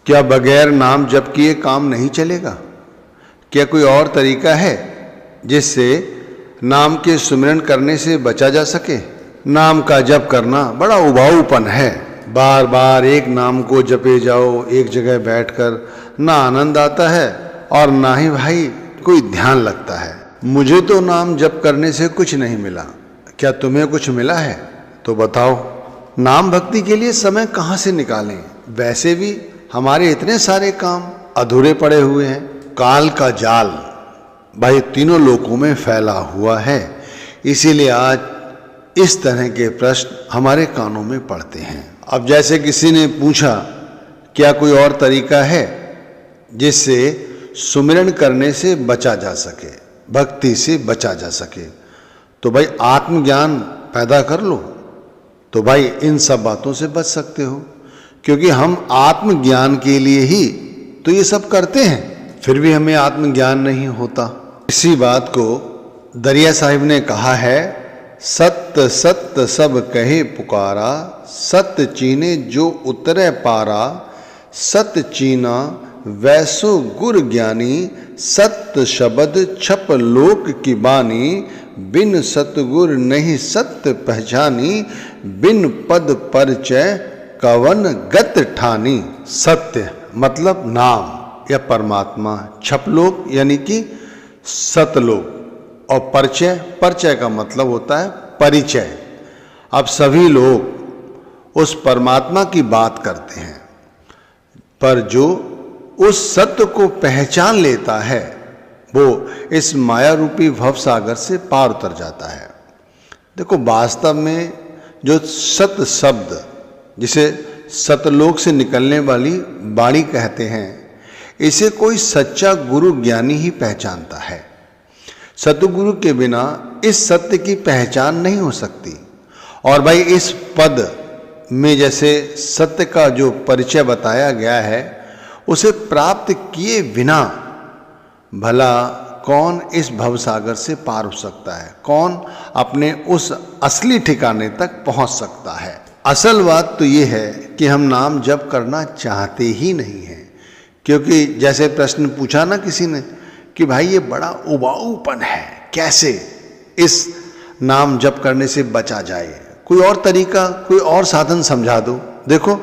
क्या बगैर नाम जप किए काम नहीं चलेगा? क्या कोई और तरीका है जिससे नाम के सुमिरन करने से बचा जा सके? नाम का जप करना बड़ा उबाऊपन है। बार बार एक नाम को जपे जाओ एक जगह बैठकर, ना आनंद आता है और ना ही भाई कोई ध्यान लगता है। मुझे तो नाम जप करने से कुछ नहीं मिला, क्या तुम्हें कुछ मिला है? तो बताओ। नाम भक्ति के लिए समय कहाँ से निकालें? वैसे भी हमारे इतने सारे काम अधूरे पड़े हुए हैं। काल का जाल भाई तीनों लोकों में फैला हुआ है, इसीलिए आज इस तरह के प्रश्न हमारे कानों में पड़ते हैं। अब जैसे किसी ने पूछा क्या कोई और तरीका है जिससे सुमिरन करने से बचा जा सके, भक्ति से बचा जा सके? तो भाई आत्मज्ञान पैदा कर लो, तो भाई इन सब बातों से बच सकते हो, क्योंकि हम आत्मज्ञान के लिए ही तो ये सब करते हैं, फिर भी हमें आत्मज्ञान नहीं होता। इसी बात को दरिया साहिब ने कहा है, सत्य सत्य सब कहे पुकारा, सत्य चीने जो उतरे पारा, सत्य चीना वैसो गुर ज्ञानी, सत्य शब्द छप लोक की बानी, बिन सतगुर नहीं सत्य पहचानी, बिन पद परिचय कवन गत ठानी। सत्य मतलब नाम या परमात्मा, छपलोक यानी कि सतलोक, और परिचय, परिचय का मतलब होता है परिचय। अब सभी लोग उस परमात्मा की बात करते हैं, पर जो उस सत्य को पहचान लेता है वो इस माया रूपी भव सागर से पार उतर जाता है। देखो वास्तव में जो सत्य शब्द, जिसे सतलोक से निकलने वाली वाणी कहते हैं, इसे कोई सच्चा गुरु ज्ञानी ही पहचानता है। सतगुरु के बिना इस सत्य की पहचान नहीं हो सकती। और भाई इस पद में जैसे सत्य का जो परिचय बताया गया है, उसे प्राप्त किए बिना भला कौन इस भवसागर से पार हो सकता है? कौन अपने उस असली ठिकाने तक पहुंच सकता है? असल बात तो ये है कि हम नाम जप करना चाहते ही नहीं हैं, क्योंकि जैसे प्रश्न पूछा ना किसी ने कि भाई ये बड़ा उबाऊपन है, कैसे इस नाम जप करने से बचा जाए? कोई और तरीका, कोई और साधन समझा दो। देखो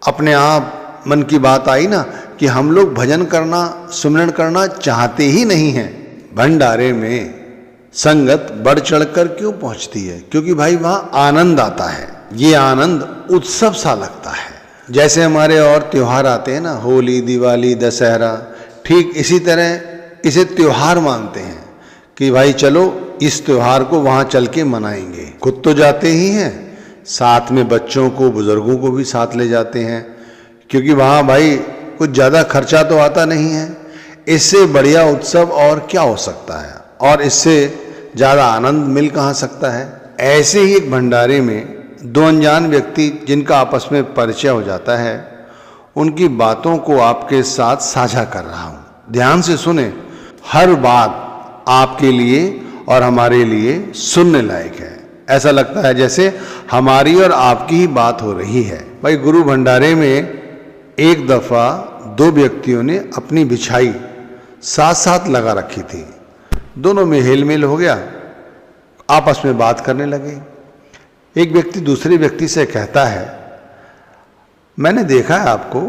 अपने आप मन की बात आई ना कि हम लोग भजन करना, सुमिरन करना चाहते ही नहीं हैं। भंडारे में संगत बढ़ चढ़कर क्यों पहुंचती है? क्योंकि भाई वहां आनंद आता है। ये आनंद उत्सव सा लगता है। जैसे हमारे और त्योहार आते हैं ना, होली, दिवाली, दशहरा, ठीक इसी तरह इसे त्योहार मानते हैं कि भाई चलो इस त्योहार को वहां चल के मनाएंगे। खुद तो जाते ही हैं, साथ में बच्चों को, बुजुर्गों को भी साथ ले जाते हैं, क्योंकि वहाँ भाई कुछ ज़्यादा खर्चा तो आता नहीं है। इससे बढ़िया उत्सव और क्या हो सकता है, और इससे ज़्यादा आनंद मिल कहाँ सकता है? ऐसे ही एक भंडारे में दो अनजान व्यक्ति जिनका आपस में परिचय हो जाता है, उनकी बातों को आपके साथ साझा कर रहा हूँ। ध्यान से सुने, हर बात आपके लिए और हमारे लिए सुनने लायक है। ऐसा लगता है जैसे हमारी और आपकी ही बात हो रही है। भाई गुरु भंडारे में एक दफ़ा दो व्यक्तियों ने अपनी बिछाई साथ साथ लगा रखी थी। दोनों में हेलमेल हो गया, आपस में बात करने लगे। एक व्यक्ति दूसरे व्यक्ति से कहता है, मैंने देखा है आपको,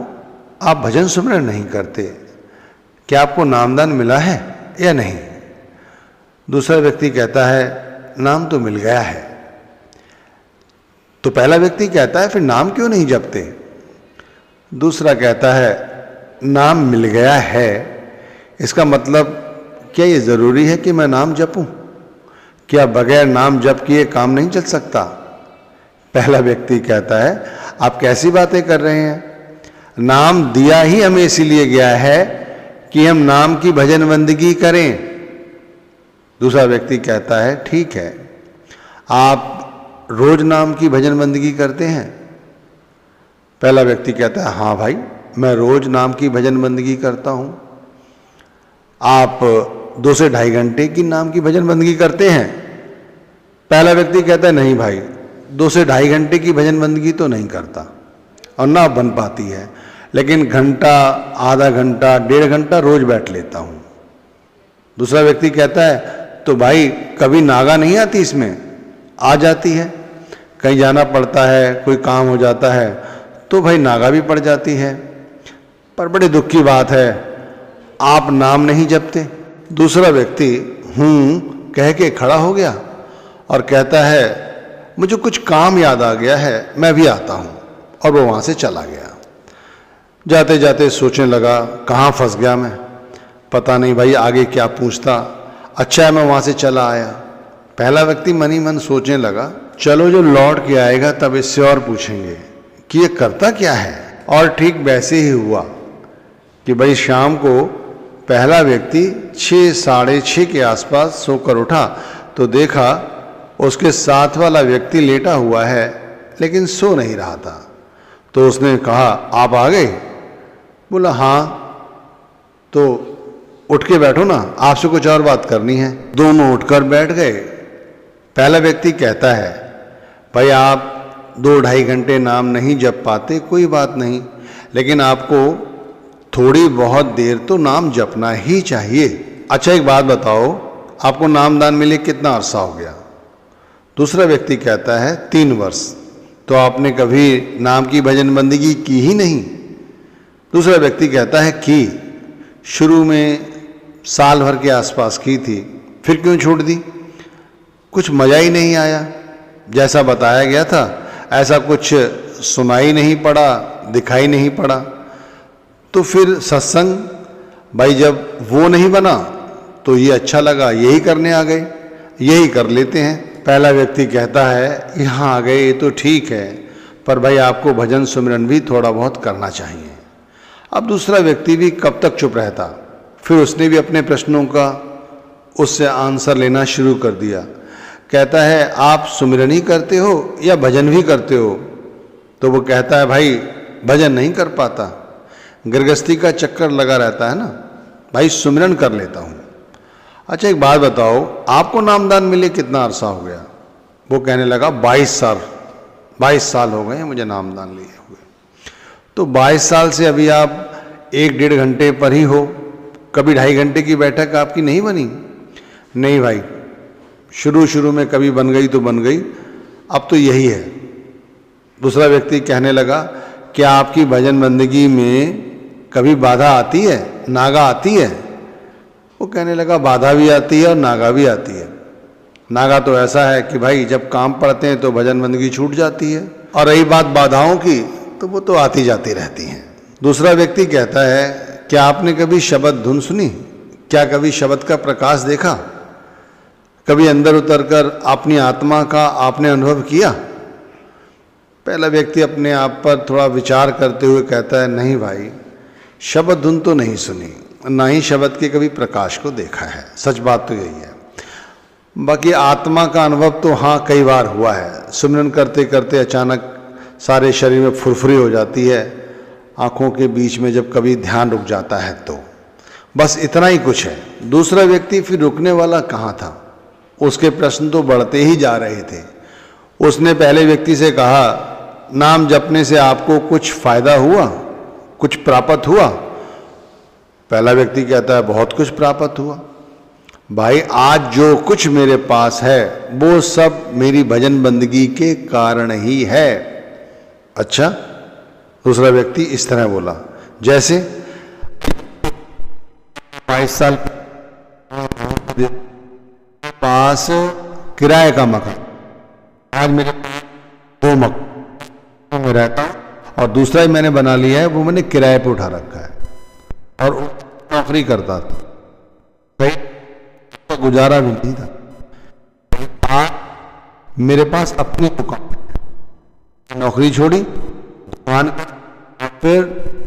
आप भजन सुमिरन नहीं करते, क्या आपको नामदान मिला है या नहीं? दूसरा व्यक्ति कहता है, नाम तो मिल गया है। तो पहला व्यक्ति कहता है, फिर नाम क्यों नहीं जपते? दूसरा कहता है, नाम मिल गया है, इसका मतलब क्या ये ज़रूरी है कि मैं नाम जपूं? क्या बगैर नाम जप किए काम नहीं चल सकता? पहला व्यक्ति कहता है, आप कैसी बातें कर रहे हैं? नाम दिया ही हमें इसीलिए गया है कि हम नाम की भजन बंदगी करें। दूसरा व्यक्ति कहता है, ठीक है, आप रोज नाम की भजन बंदगी करते हैं? पहला व्यक्ति कहता है, हाँ भाई, मैं रोज नाम की भजन बंदगी करता हूं। आप 2 से 2.5 घंटे की नाम की भजन बंदगी करते हैं? पहला व्यक्ति कहता है, नहीं भाई, 2 से 2.5 घंटे की भजन बंदगी तो नहीं करता और ना बन पाती है, लेकिन घंटा, आधा घंटा, 1.5 घंटा रोज बैठ लेता हूँ। दूसरा व्यक्ति कहता है तो भाई कभी नागा नहीं आती इसमें? आ जाती है। कहीं जाना पड़ता है, कोई काम हो जाता है तो भाई नागा भी पड़ जाती है। पर बड़े दुख की बात है, आप नाम नहीं जपते। दूसरा व्यक्ति हूँ कह के खड़ा हो गया और कहता है मुझे कुछ काम याद आ गया है, मैं भी आता हूँ, और वो वहाँ से चला गया। जाते जाते सोचने लगा कहाँ फंस गया मैं, पता नहीं भाई आगे क्या पूछता, अच्छा है मैं वहाँ से चला आया। पहला व्यक्ति मन ही मन सोचने लगा चलो जो लौट के आएगा तब इससे और पूछेंगे कि ये करता क्या है। और ठीक वैसे ही हुआ कि भाई शाम को पहला व्यक्ति 6, 6:30 के आसपास सोकर उठा तो देखा उसके साथ वाला व्यक्ति लेटा हुआ है लेकिन सो नहीं रहा था। तो उसने कहा आप आ गए? बोला हाँ। तो उठ के बैठो ना, आपसे कुछ और बात करनी है। दोनों उठकर बैठ गए। पहला व्यक्ति कहता है भाई आप 2-2.5 घंटे नाम नहीं जप पाते, कोई बात नहीं, लेकिन आपको थोड़ी बहुत देर तो नाम जपना ही चाहिए। अच्छा एक बात बताओ, आपको नामदान मिले कितना अरसा हो गया? दूसरा व्यक्ति कहता है 3 वर्ष। तो आपने कभी नाम की भजन बंदगी की ही नहीं? दूसरा व्यक्ति कहता है की, शुरू में साल भर के आसपास की थी, फिर क्यों छोड़ दी? कुछ मजा ही नहीं आया, जैसा बताया गया था ऐसा कुछ सुनाई नहीं पड़ा, दिखाई नहीं पड़ा। तो फिर सत्संग भाई जब वो नहीं बना तो ये अच्छा लगा, यही करने आ गए, यही कर लेते हैं। पहला व्यक्ति कहता है यहाँ आ गए ये तो ठीक है, पर भाई आपको भजन सुमिरन भी थोड़ा बहुत करना चाहिए। अब दूसरा व्यक्ति भी कब तक चुप रहता, फिर उसने भी अपने प्रश्नों का उससे आंसर लेना शुरू कर दिया। कहता है आप सुमिरन ही करते हो या भजन भी करते हो? तो वो कहता है भाई भजन नहीं कर पाता, गृहस्थी का चक्कर लगा रहता है ना, भाई सुमिरन कर लेता हूँ। अच्छा एक बात बताओ, आपको नामदान मिले कितना अरसा हो गया? वो कहने लगा 22 साल हो गए हैं मुझे नामदान लिए हुए। तो 22 साल से अभी आप 1-1.5 घंटे पर ही हो, कभी 2.5 घंटे की बैठक आपकी नहीं बनी? नहीं भाई, शुरू में कभी बन गई तो बन गई, अब तो यही है। दूसरा व्यक्ति कहने लगा क्या आपकी भजन बंदगी में कभी बाधा आती है, नागा आती है? वो कहने लगा बाधा भी आती है और नागा भी आती है। नागा तो ऐसा है कि भाई जब काम पड़ते हैं तो भजन बंदगी छूट जाती है, और रही बात बाधाओं की तो वो तो आती जाती रहती हैं। दूसरा व्यक्ति कहता है क्या आपने कभी शब्द धुन सुनी? क्या कभी शब्द का प्रकाश देखा? कभी अंदर उतरकर अपनी आत्मा का आपने अनुभव किया? पहला व्यक्ति अपने आप पर थोड़ा विचार करते हुए कहता है नहीं भाई, शब्द धुन तो नहीं सुनी, ना ही शब्द के कभी प्रकाश को देखा है। सच बात तो यही है। बाकी आत्मा का अनुभव तो हाँ कई बार हुआ है। सुमिरन करते करते अचानक सारे शरीर में फुरफुरी हो जाती है, आँखों के बीच में जब कभी ध्यान रुक जाता है तो बस इतना ही कुछ है। दूसरा व्यक्ति फिर रुकने वाला कहाँ था, उसके प्रश्न तो बढ़ते ही जा रहे थे। उसने पहले व्यक्ति से कहा नाम जपने से आपको कुछ फायदा हुआ, कुछ प्राप्त हुआ? पहला व्यक्ति कहता है बहुत कुछ प्राप्त हुआ भाई, आज जो कुछ मेरे पास है वो सब मेरी भजन बंदगी के कारण ही है। अच्छा, दूसरा व्यक्ति इस तरह बोला जैसे 22 साल पास किराए का मकान, आज मेरे 2 मकान में रहता हूँ, और दूसरा ही मैंने बना लिया है, वो मैंने किराए पे उठा रखा है, और नौकरी करता था, तो गुजारा भी नहीं था। आज मेरे पास अपनी दुकान है, नौकरी छोड़ी, दुकान, फिर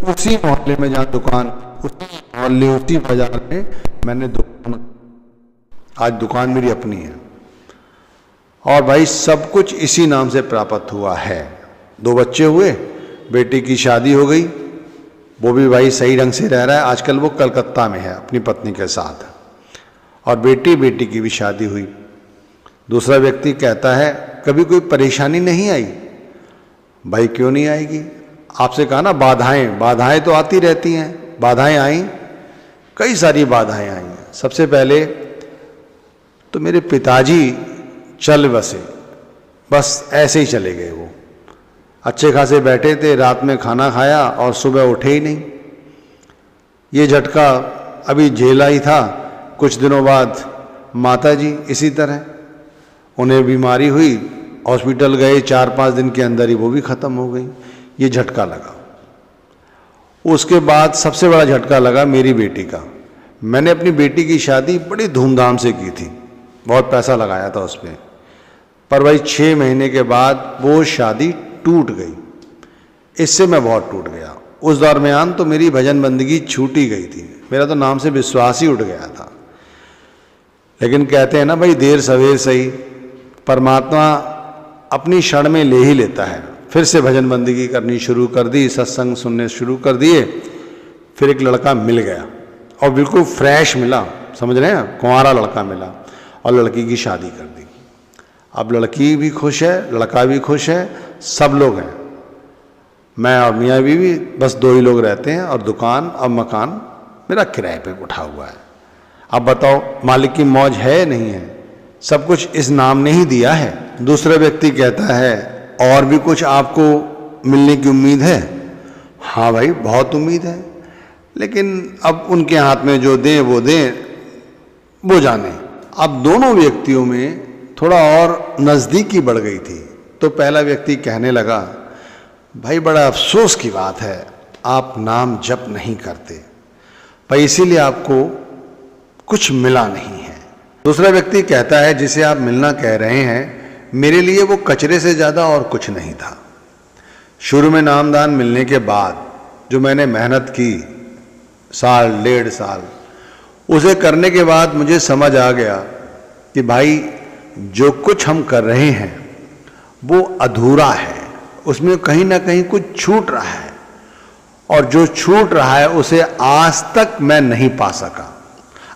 उसी मोहल्ले में जहाँ दुकान, उसी मोहल्ले उसी बाजार में मैंने दुकान, आज दुकान मेरी अपनी है, और भाई सब कुछ इसी नाम से प्राप्त हुआ है। 2 बच्चे हुए, बेटी की शादी हो गई, वो भी भाई सही ढंग से रह रहा है, आजकल वो कलकत्ता में है अपनी पत्नी के साथ, और बेटी की भी शादी हुई। दूसरा व्यक्ति कहता है कभी कोई परेशानी नहीं आई? भाई क्यों नहीं आएगी, आपसे कहा ना बाधाएं, बाधाएं तो आती रहती हैं। बाधाएं आई, कई सारी बाधाएं आई हैं। सबसे पहले तो मेरे पिताजी चल बसे, बस ऐसे ही चले गए। वो अच्छे खासे बैठे थे, रात में खाना खाया और सुबह उठे ही नहीं। ये झटका अभी झेला ही था। कुछ दिनों बाद माता जी इसी तरह, उन्हें बीमारी हुई, हॉस्पिटल गए, 4-5 दिन के अंदर ही वो भी ख़त्म हो गई। ये झटका लगा। उसके बाद सबसे बड़ा झटका लगा मेरी बेटी का। मैंने अपनी बेटी की शादी बड़ी धूमधाम से की थी, बहुत पैसा लगाया था उस पर, पर भाई 6 महीने के बाद वो शादी टूट गई। इससे मैं बहुत टूट गया। उस दरमियान तो मेरी भजन बंदगी छूट ही गई थी, मेरा तो नाम से विश्वास ही उठ गया था। लेकिन कहते हैं ना भाई, देर सवेर सही, परमात्मा अपनी क्षण में ले ही लेता है। फिर से भजन बंदगी करनी शुरू कर दी, सत्संग सुनने शुरू कर दिए। फिर एक लड़का मिल गया और बिल्कुल फ्रेश मिला, समझ रहे हैं, कुंवारा लड़का मिला, और लड़की की शादी कर दी। अब लड़की भी खुश है, लड़का भी खुश है, सब लोग हैं। मैं और मियाँ बीवी बस 2 ही लोग रहते हैं, और दुकान और मकान मेरा किराए पे उठा हुआ है। अब बताओ मालिक की मौज है नहीं है? सब कुछ इस नाम ने ही दिया है। दूसरा व्यक्ति कहता है और भी कुछ आपको मिलने की उम्मीद है? हाँ भाई, बहुत उम्मीद है, लेकिन अब उनके हाथ में जो दें वो दें, वो जाने। अब दोनों व्यक्तियों में थोड़ा और नज़दीकी बढ़ गई थी। तो पहला व्यक्ति कहने लगा, भाई बड़ा अफसोस की बात है, आप नाम जप नहीं करते भाई, इसीलिए आपको कुछ मिला नहीं है। दूसरा व्यक्ति कहता है, जिसे आप मिलना कह रहे हैं, मेरे लिए वो कचरे से ज़्यादा और कुछ नहीं था। शुरू में नामदान मिलने के बाद जो मैंने मेहनत की, 1.5 साल, उसे करने के बाद मुझे समझ आ गया कि भाई जो कुछ हम कर रहे हैं वो अधूरा है, उसमें कहीं ना कहीं कुछ छूट रहा है, और जो छूट रहा है उसे आज तक मैं नहीं पा सका।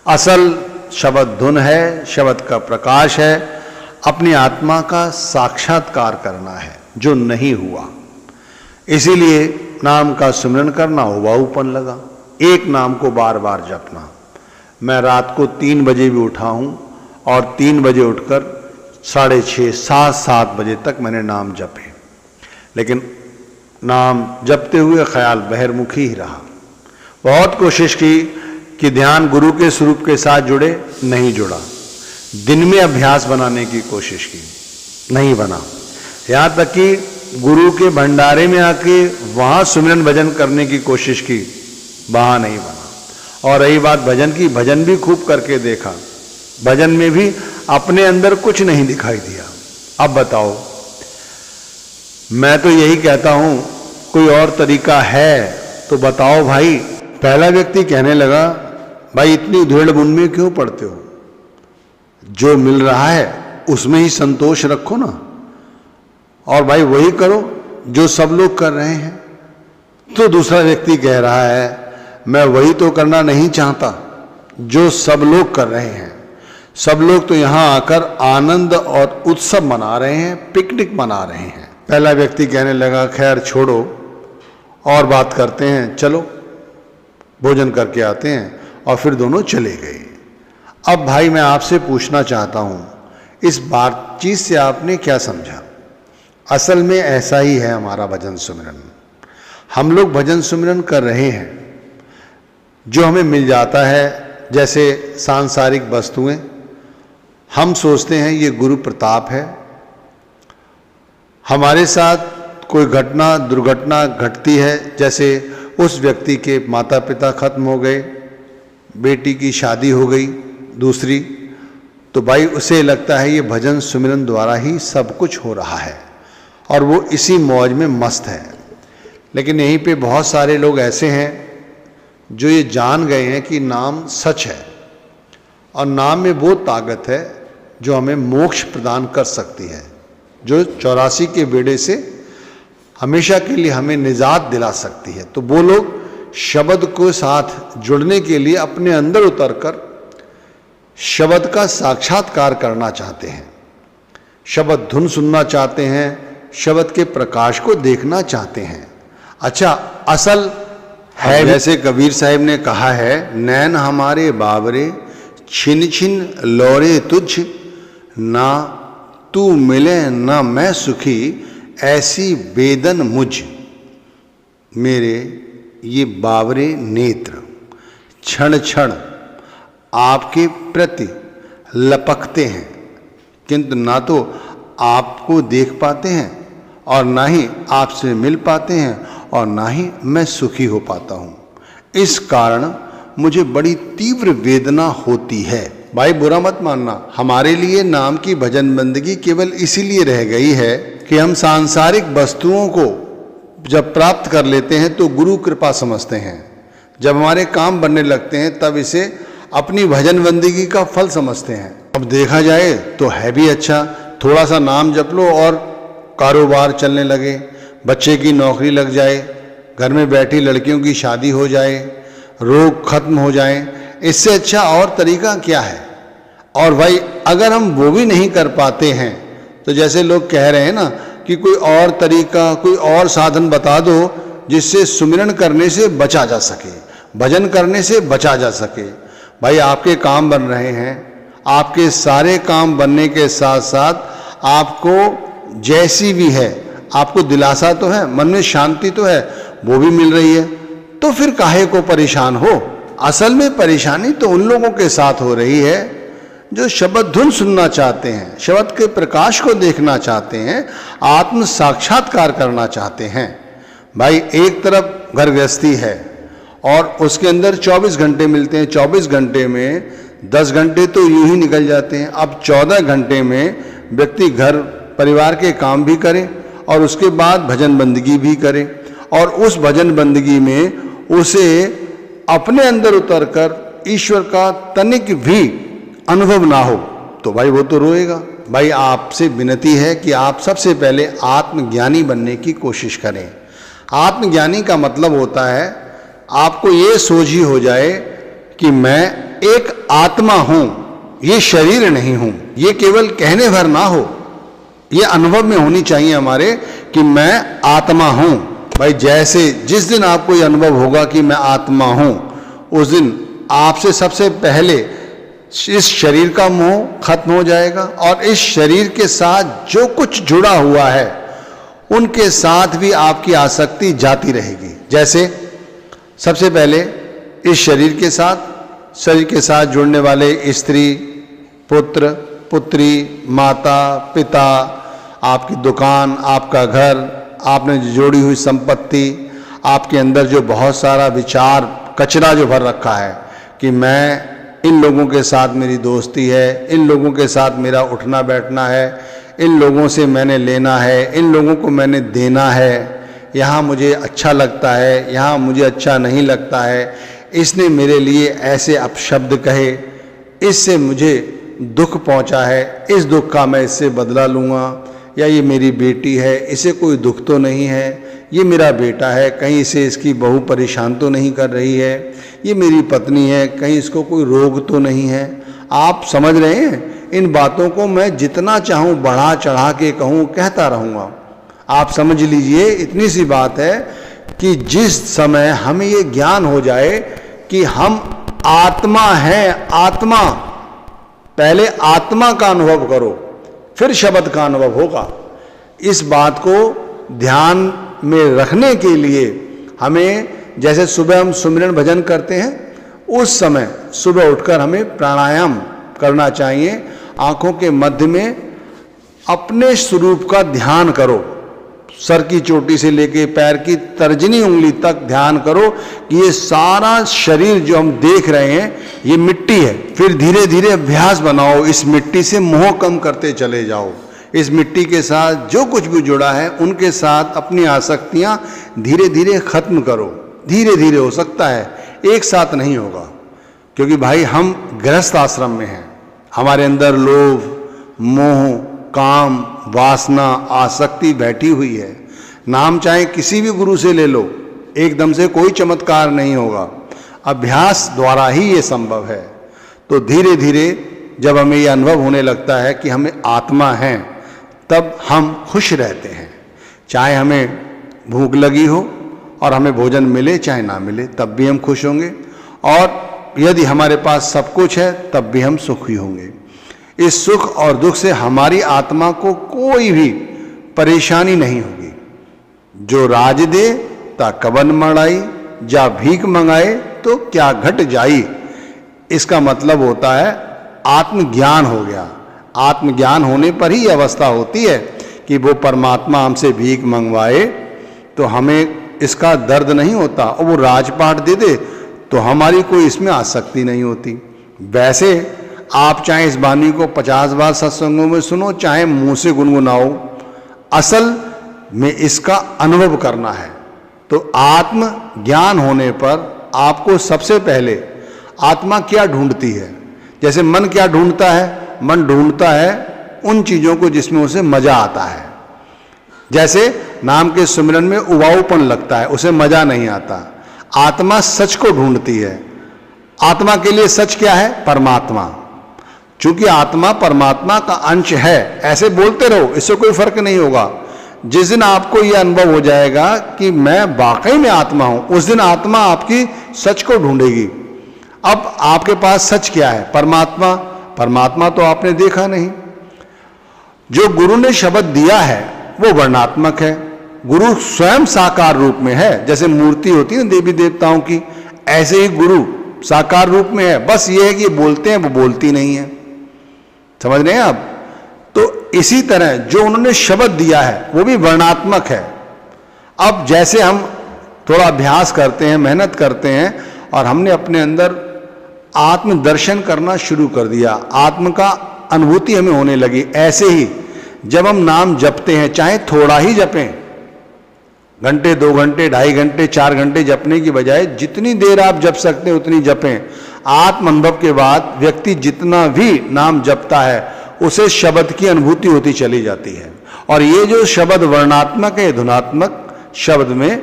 असल शब्द धुन है, शब्द का प्रकाश है, अपनी आत्मा का साक्षात्कार करना है, जो नहीं हुआ। इसीलिए नाम का सिमरन करना हुआऊपन लगा, एक नाम को बार बार जपना। मैं रात को 3 बजे भी उठा हूँ, और 3 बजे उठकर 6:30, 7 बजे तक मैंने नाम जपे, लेकिन नाम जपते हुए ख्याल बहिर्मुखी ही रहा। बहुत कोशिश की कि ध्यान गुरु के स्वरूप के साथ जुड़े, नहीं जुड़ा। दिन में अभ्यास बनाने की कोशिश की, नहीं बना। यहाँ तक कि गुरु के भंडारे में आके वहाँ सुमिरन भजन करने की कोशिश की, वहाँ नहीं बना। और रही बात भजन की, भजन भी खूब करके देखा, भजन में भी अपने अंदर कुछ नहीं दिखाई दिया। अब बताओ, मैं तो यही कहता हूं, कोई और तरीका है तो बताओ भाई। पहला व्यक्ति कहने लगा, भाई इतनी उधेड़-बुन में क्यों पड़ते हो? जो मिल रहा है उसमें ही संतोष रखो ना, और भाई वही करो जो सब लोग कर रहे हैं। तो दूसरा व्यक्ति कह रहा है, मैं वही तो करना नहीं चाहता जो सब लोग कर रहे हैं। सब लोग तो यहाँ आकर आनंद और उत्सव मना रहे हैं, पिकनिक मना रहे हैं। पहला व्यक्ति कहने लगा, खैर छोड़ो, और बात करते हैं, चलो भोजन करके आते हैं। और फिर दोनों चले गए। अब भाई मैं आपसे पूछना चाहता हूँ, इस बातचीत से आपने क्या समझा? असल में ऐसा ही है हमारा भजन सुमिरन। हम लोग भजन सुमिरन कर रहे हैं, जो हमें मिल जाता है, जैसे सांसारिक वस्तुएं, हम सोचते हैं ये गुरु प्रताप है। हमारे साथ कोई घटना दुर्घटना घटती है, जैसे उस व्यक्ति के माता पिता खत्म हो गए, बेटी की शादी हो गई दूसरी, तो भाई उसे लगता है ये भजन सुमिरन द्वारा ही सब कुछ हो रहा है, और वो इसी मौज में मस्त है। लेकिन यहीं पे बहुत सारे लोग ऐसे हैं जो ये जान गए हैं कि नाम सच है, और नाम में वो ताकत है जो हमें मोक्ष प्रदान कर सकती है, जो 84 के बेड़े से हमेशा के लिए हमें निजात दिला सकती है। तो वो लोग शब्द को साथ जुड़ने के लिए अपने अंदर उतरकर शब्द का साक्षात्कार करना चाहते हैं, शब्द धुन सुनना चाहते हैं, शब्द के प्रकाश को देखना चाहते हैं। अच्छा, असल है जैसे कबीर साहब ने कहा है, नैन हमारे बाबरे छिन छिन लौरे तुझ, ना तू मिले ना मैं सुखी ऐसी बेदन मुझ। मेरे ये बावरे नेत्र क्षण क्षण आपके प्रति लपकते हैं, किंतु ना तो आपको देख पाते हैं और ना ही आपसे मिल पाते हैं और ना ही मैं सुखी हो पाता हूँ। इस कारण मुझे बड़ी तीव्र वेदना होती है। भाई बुरा मत मानना, हमारे लिए नाम की भजन बंदगी केवल इसीलिए रह गई है कि हम सांसारिक वस्तुओं को जब प्राप्त कर लेते हैं तो गुरु कृपा समझते हैं, जब हमारे काम बनने लगते हैं तब इसे अपनी भजन बंदगी का फल समझते हैं। अब देखा जाए तो है भी अच्छा, थोड़ा सा नाम जप लो और कारोबार चलने लगे, बच्चे की नौकरी लग जाए, घर में बैठी लड़कियों की शादी हो जाए, रोग खत्म हो जाए, इससे अच्छा और तरीका क्या है। और भाई अगर हम वो भी नहीं कर पाते हैं तो जैसे लोग कह रहे हैं ना कि कोई और तरीका, कोई और साधन बता दो जिससे सुमिरन करने से बचा जा सके, भजन करने से बचा जा सके। भाई आपके काम बन रहे हैं, आपके सारे काम बनने के साथ साथ आपको जैसी भी है, आपको दिलासा तो है, मन में शांति तो है, वो भी मिल रही है, तो फिर काहे को परेशान हो। असल में परेशानी तो उन लोगों के साथ हो रही है जो शब्द धुन सुनना चाहते हैं, शब्द के प्रकाश को देखना चाहते हैं, आत्म साक्षात्कार करना चाहते हैं। भाई एक तरफ घर गृहस्थी है और उसके अंदर 24 घंटे मिलते हैं, 24 घंटे में 10 घंटे तो यूं ही निकल जाते हैं। अब 14 घंटे में व्यक्ति घर परिवार के काम भी करे और उसके बाद भजन बंदगी भी करे, और उस भजन बंदगी में उसे अपने अंदर उतरकर ईश्वर का तनिक भी अनुभव ना हो तो भाई वो तो रोएगा। भाई आपसे विनती है कि आप सबसे पहले आत्मज्ञानी बनने की कोशिश करें। आत्मज्ञानी का मतलब होता है आपको ये सोच ही हो जाए कि मैं एक आत्मा हूं, ये शरीर नहीं हूं। ये केवल कहने भर ना हो, ये अनुभव में होनी चाहिए हमारे कि मैं आत्मा हूं। भाई जैसे जिस दिन आपको ये अनुभव होगा कि मैं आत्मा हूं, उस दिन आपसे सबसे पहले इस शरीर का मोह खत्म हो जाएगा और इस शरीर के साथ जो कुछ जुड़ा हुआ है उनके साथ भी आपकी आसक्ति जाती रहेगी। जैसे सबसे पहले इस शरीर के साथ जुड़ने वाले स्त्री, पुत्र, पुत्री, माता, पिता, आपकी दुकान, आपका घर, आपने जोड़ी हुई संपत्ति, आपके अंदर जो बहुत सारा विचार कचरा जो भर रखा है कि मैं इन लोगों के साथ मेरी दोस्ती है, इन लोगों के साथ मेरा उठना बैठना है, इन लोगों से मैंने लेना है, इन लोगों को मैंने देना है, यहाँ मुझे अच्छा लगता है, यहाँ मुझे अच्छा नहीं लगता है, इसने मेरे लिए ऐसे अपशब्द कहे, इससे मुझे दुख पहुँचा है, इस दुख का मैं इससे बदला लूँगा, या ये मेरी बेटी है, इसे कोई दुख तो नहीं है, ये मेरा बेटा है, कहीं इसे इसकी बहू परेशान तो नहीं कर रही है, ये मेरी पत्नी है, कहीं इसको कोई रोग तो नहीं है। आप समझ रहे हैं, इन बातों को मैं जितना चाहूँ बढ़ा चढ़ा के कहूँ, कहता रहूँगा। आप समझ लीजिए इतनी सी बात है कि जिस समय हमें ये ज्ञान हो जाए कि हम आत्मा हैं, आत्मा, पहले आत्मा का अनुभव करो फिर शब्द का अनुभव होगा। इस बात को ध्यान में रखने के लिए हमें, जैसे सुबह हम सुमिरन भजन करते हैं, उस समय सुबह उठकर हमें प्राणायाम करना चाहिए। आंखों के मध्य में अपने स्वरूप का ध्यान करो, सर की चोटी से लेके पैर की तर्जनी उंगली तक ध्यान करो कि ये सारा शरीर जो हम देख रहे हैं ये मिट्टी है। फिर धीरे धीरे अभ्यास बनाओ, इस मिट्टी से मोह कम करते चले जाओ। इस मिट्टी के साथ जो कुछ भी जुड़ा है उनके साथ अपनी आसक्तियां धीरे धीरे खत्म करो। धीरे धीरे हो सकता है, एक साथ नहीं होगा, क्योंकि भाई हम गृहस्थ आश्रम में हैं। हमारे अंदर लोभ, मोह, काम, वासना, आसक्ति बैठी हुई है। नाम चाहे किसी भी गुरु से ले लो, एकदम से कोई चमत्कार नहीं होगा, अभ्यास द्वारा ही ये संभव है। तो धीरे धीरे जब हमें ये अनुभव होने लगता है कि हमें आत्मा है, तब हम खुश रहते हैं। चाहे हमें भूख लगी हो और हमें भोजन मिले चाहे ना मिले तब भी हम खुश होंगे, और यदि हमारे पास सब कुछ है तब भी हम सुखी होंगे। इस सुख और दुख से हमारी आत्मा को कोई भी परेशानी नहीं होगी। जो राज दे ता कवन मड़ाई, जा भीख मंगाए तो क्या घट जाई। इसका मतलब होता है आत्मज्ञान हो गया। आत्मज्ञान होने पर ही अवस्था होती है कि वो परमात्मा हमसे भीख मंगवाए तो हमें इसका दर्द नहीं होता, और वो राजपाट दे दे तो हमारी कोई इसमें आसक्ति नहीं होती। वैसे आप चाहे इस वाणी को 50 बार सत्संगों में सुनो, चाहे मुंह से गुनगुनाओ, असल में इसका अनुभव करना है। तो आत्म ज्ञान होने पर आपको सबसे पहले आत्मा क्या ढूंढती है, जैसे मन क्या ढूंढता है, मन ढूंढता है उन चीजों को जिसमें उसे मजा आता है। जैसे नाम के सुमिरन में उबाऊपन लगता है, उसे मजा नहीं आता। आत्मा सच को ढूंढती है। आत्मा के लिए सच क्या है? परमात्मा। चूंकि आत्मा परमात्मा का अंश है, ऐसे बोलते रहो, इससे कोई फर्क नहीं होगा। जिस दिन आपको यह अनुभव हो जाएगा कि मैं वाकई में आत्मा हूं, उस दिन आत्मा आपकी सच को ढूंढेगी। अब आपके पास सच क्या है? परमात्मा। परमात्मा तो आपने देखा नहीं। जो गुरु ने शब्द दिया है वो वर्णात्मक है। गुरु स्वयं साकार रूप में है। जैसे मूर्ति होती है ना देवी देवताओं की, ऐसे ही गुरु साकार रूप में है। बस ये है कि बोलते हैं, वो बोलती नहीं है। समझ रहे हैं आप? तो इसी तरह जो उन्होंने शब्द दिया है वो भी वर्णात्मक है। अब जैसे हम थोड़ा अभ्यास करते हैं, मेहनत करते हैं, और हमने अपने अंदर आत्म दर्शन करना शुरू कर दिया, आत्म का अनुभूति हमें होने लगी। ऐसे ही जब हम नाम जपते हैं, चाहे थोड़ा ही जपें, घंटे, 2 घंटे, 2.5 घंटे, 4 घंटे जपने की बजाय जितनी देर आप जप सकते हैं उतनी जपें। आत्म अनुभव के बाद व्यक्ति जितना भी नाम जपता है उसे शब्द की अनुभूति होती चली जाती है, और ये जो शब्द वर्णात्मक है, धुनात्मक शब्द में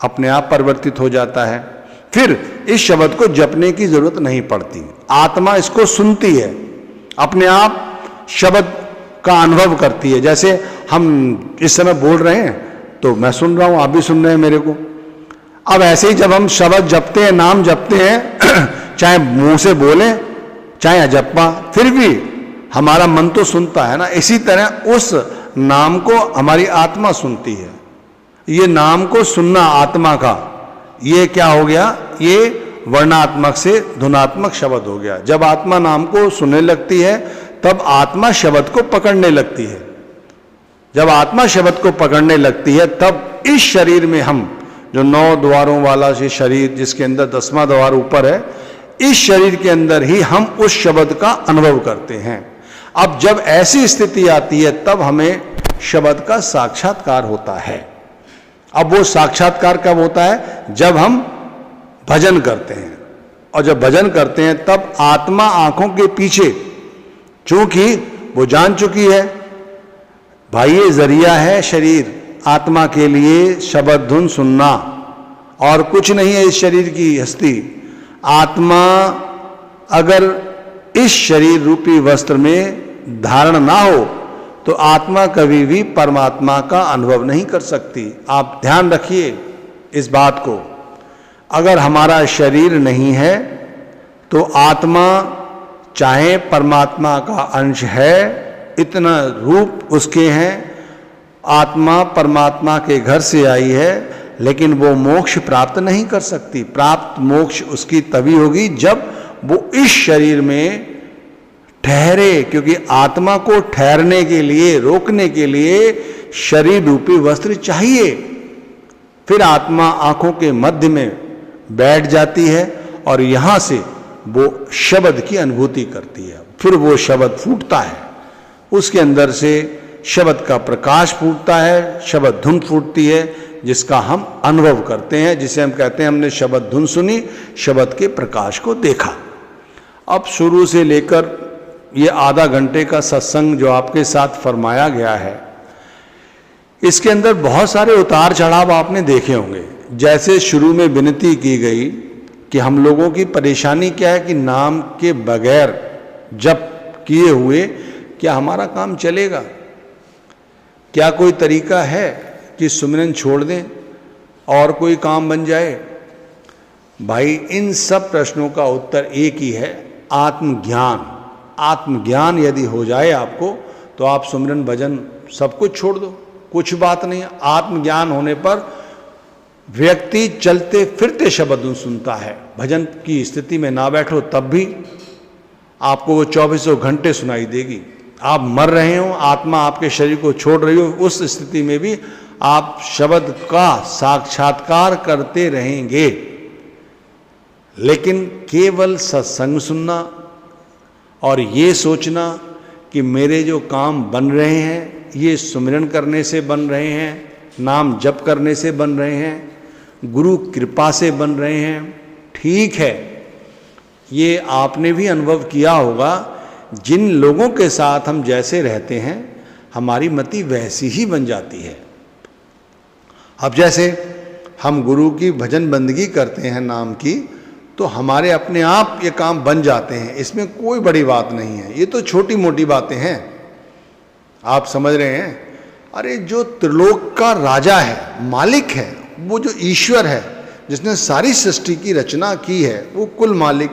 अपने आप परिवर्तित हो जाता है। फिर इस शब्द को जपने की जरूरत नहीं पड़ती। आत्मा इसको सुनती है, अपने आप शब्द का अनुभव करती है। जैसे हम इस समय बोल रहे हैं तो मैं सुन रहा हूं, आप भी सुन रहे हैं मेरे को। अब ऐसे ही जब हम शब्द जपते हैं, नाम जपते हैं, चाहे मुंह से बोलें चाहे अजप्पा, फिर भी हमारा मन तो सुनता है ना। इसी तरह उस नाम को हमारी आत्मा सुनती है। ये नाम को सुनना आत्मा का, ये क्या हो गया? ये वर्णात्मक से धुनात्मक शब्द हो गया। जब आत्मा नाम को सुनने लगती है तब आत्मा शब्द को पकड़ने लगती है। जब आत्मा शब्द को पकड़ने लगती है तब इस शरीर में हम, जो 9 द्वारों वाला से शरीर जिसके अंदर 10वां द्वार ऊपर है, इस शरीर के अंदर ही हम उस शब्द का अनुभव करते हैं। अब जब ऐसी स्थिति आती है तब हमें शब्द का साक्षात्कार होता है। अब वो साक्षात्कार कब होता है? जब हम भजन करते हैं। और जब भजन करते हैं तब आत्मा आंखों के पीछे, चूंकि वो जान चुकी है भाई ये जरिया है शरीर आत्मा के लिए शब्द धुन सुनना, और कुछ नहीं है इस शरीर की हस्ती। आत्मा अगर इस शरीर रूपी वस्त्र में धारण ना हो तो आत्मा कभी भी परमात्मा का अनुभव नहीं कर सकती। आप ध्यान रखिए इस बात को। अगर हमारा शरीर नहीं है तो आत्मा चाहे परमात्मा का अंश है, इतना रूप उसके हैं, आत्मा परमात्मा के घर से आई है, लेकिन वो मोक्ष प्राप्त नहीं कर सकती। प्राप्त मोक्ष उसकी तभी होगी जब वो इस शरीर में ठहरे, क्योंकि आत्मा को ठहरने के लिए, रोकने के लिए शरीर रूपी वस्त्र चाहिए। फिर आत्मा आंखों के मध्य में बैठ जाती है और यहां से वो शब्द की अनुभूति करती है। फिर वो शब्द फूटता है, उसके अंदर से शब्द का प्रकाश फूटता है, शब्द धुन फूटती है, जिसका हम अनुभव करते हैं, जिसे हम कहते हैं हमने शब्द धुन सुनी, शब्द के प्रकाश को देखा। अब शुरू से लेकर ये आधा घंटे का सत्संग जो आपके साथ फरमाया गया है, इसके अंदर बहुत सारे उतार चढ़ाव आपने देखे होंगे। जैसे शुरू में विनती की गई कि हम लोगों की परेशानी क्या है कि नाम के बगैर जप किए हुए क्या हमारा काम चलेगा? क्या कोई तरीका है कि सुमिरन छोड़ दें? और कोई काम बन जाए? भाई इन सब प्रश्नों का उत्तर एक ही है, आत्मज्ञान। आत्मज्ञान यदि हो जाए आपको तो आप सुमिरन भजन सब कुछ छोड़ दो, कुछ बात नहीं। आत्मज्ञान होने पर व्यक्ति चलते फिरते शब्द सुनता है। भजन की स्थिति में ना बैठो तब भी आपको वो 24 घंटे सुनाई देगी। आप मर रहे हो, आत्मा आपके शरीर को छोड़ रही हो, उस स्थिति में भी आप शब्द का साक्षात्कार करते रहेंगे। लेकिन केवल सत्संग सुनना और ये सोचना कि मेरे जो काम बन रहे हैं ये सुमिरन करने से बन रहे हैं, नाम जप करने से बन रहे हैं, गुरु कृपा से बन रहे हैं, ठीक है। ये आपने भी अनुभव किया होगा, जिन लोगों के साथ हम जैसे रहते हैं हमारी मति वैसी ही बन जाती है। अब जैसे हम गुरु की भजन बंदगी करते हैं नाम की, तो हमारे अपने आप ये काम बन जाते हैं, इसमें कोई बड़ी बात नहीं है। ये तो छोटी मोटी बातें हैं, आप समझ रहे हैं। अरे जो त्रिलोक का राजा है, मालिक है, वो जो ईश्वर है जिसने सारी सृष्टि की रचना की है, वो कुल मालिक,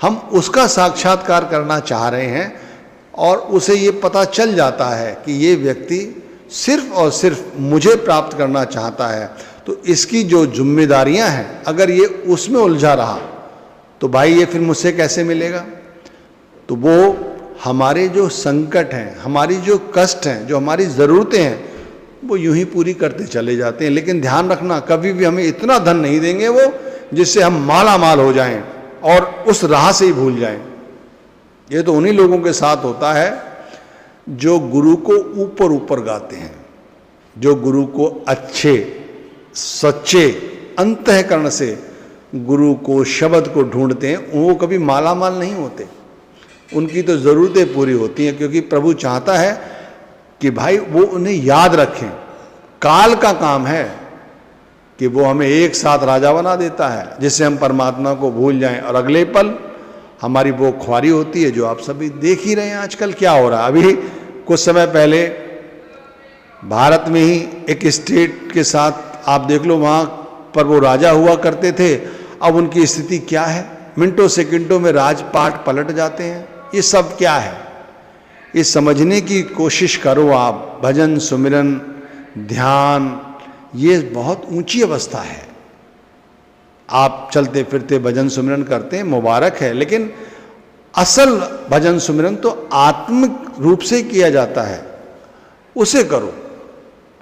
हम उसका साक्षात्कार करना चाह रहे हैं और उसे ये पता चल जाता है कि ये व्यक्ति सिर्फ और सिर्फ मुझे प्राप्त करना चाहता है, तो इसकी जो जिम्मेदारियां हैं अगर ये उसमें उलझा रहा तो भाई ये फिर मुझसे कैसे मिलेगा। तो वो हमारे जो संकट हैं, हमारी जो कष्ट हैं, जो हमारी ज़रूरतें हैं, वो यूं ही पूरी करते चले जाते हैं। लेकिन ध्यान रखना, कभी भी हमें इतना धन नहीं देंगे वो जिससे हम माला माल हो जाएं और उस राह से ही भूल जाएं। ये तो उन्हीं लोगों के साथ होता है जो गुरु को ऊपर ऊपर गाते हैं, जो गुरु को अच्छे सच्चे अंतःकरण से गुरु को शब्द को ढूंढते हैं, वो कभी माला माल नहीं होते। उनकी तो ज़रूरतें पूरी होती हैं, क्योंकि प्रभु चाहता है कि भाई वो उन्हें याद रखें। काल का काम है कि वो हमें एक साथ राजा बना देता है, जिससे हम परमात्मा को भूल जाएं और अगले पल हमारी वो ख्वारी होती है जो आप सभी देख ही रहे हैं आजकल क्या हो रहा है। अभी कुछ समय पहले भारत में ही एक स्टेट के साथ आप देख लो, वहाँ पर वो राजा हुआ करते थे, अब उनकी स्थिति क्या है, मिनटों सेकंडों में राजपाट पलट जाते हैं। ये सब क्या है, ये समझने की कोशिश करो आप। भजन सुमिरन ध्यान ये बहुत ऊंची अवस्था है। आप चलते फिरते भजन सुमिरन करते हैं, मुबारक है, लेकिन असल भजन सुमिरन तो आत्मिक रूप से किया जाता है, उसे करो।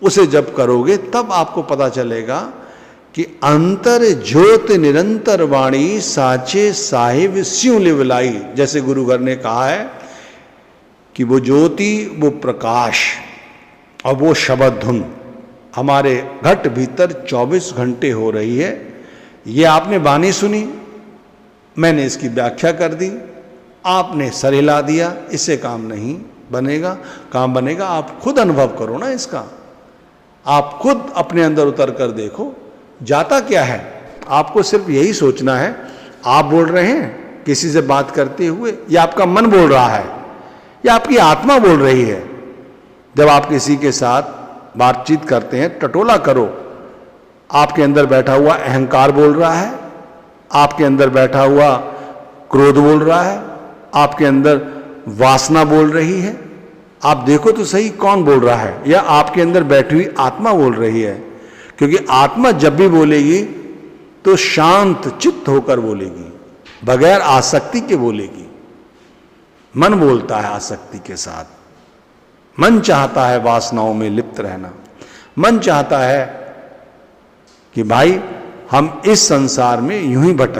उसे जब करोगे तब आपको पता चलेगा कि अंतर ज्योत निरंतर वाणी साचे साहिब स्यों लिवलाई। जैसे गुरु घर ने कहा है कि वो ज्योति, वो प्रकाश और वो शब्द धुन हमारे घट भीतर 24 घंटे हो रही है। ये आपने बानी सुनी, मैंने इसकी व्याख्या कर दी, आपने सर हिला दिया, इससे काम नहीं बनेगा। काम बनेगा आप खुद अनुभव करो ना इसका, आप खुद अपने अंदर उतर कर देखो जाता क्या है। आपको सिर्फ यही सोचना है, आप बोल रहे हैं किसी से बात करते हुए, या आपका मन बोल रहा है, या आपकी आत्मा बोल रही है। जब आप किसी के साथ बातचीत करते हैं, टटोला करो, आपके अंदर बैठा हुआ अहंकार बोल रहा है, आपके अंदर बैठा हुआ क्रोध बोल रहा है, आपके अंदर वासना बोल रही है। आप देखो तो सही कौन बोल रहा है, या आपके अंदर बैठी हुई आत्मा बोल रही है। क्योंकि आत्मा जब भी बोलेगी तो शांत चित्त होकर बोलेगी, बगैर आसक्ति के बोलेगी। मन बोलता है आसक्ति के साथ, मन चाहता है वासनाओं में लिप्त रहना, मन चाहता है कि भाई हम इस संसार में यूं ही भटक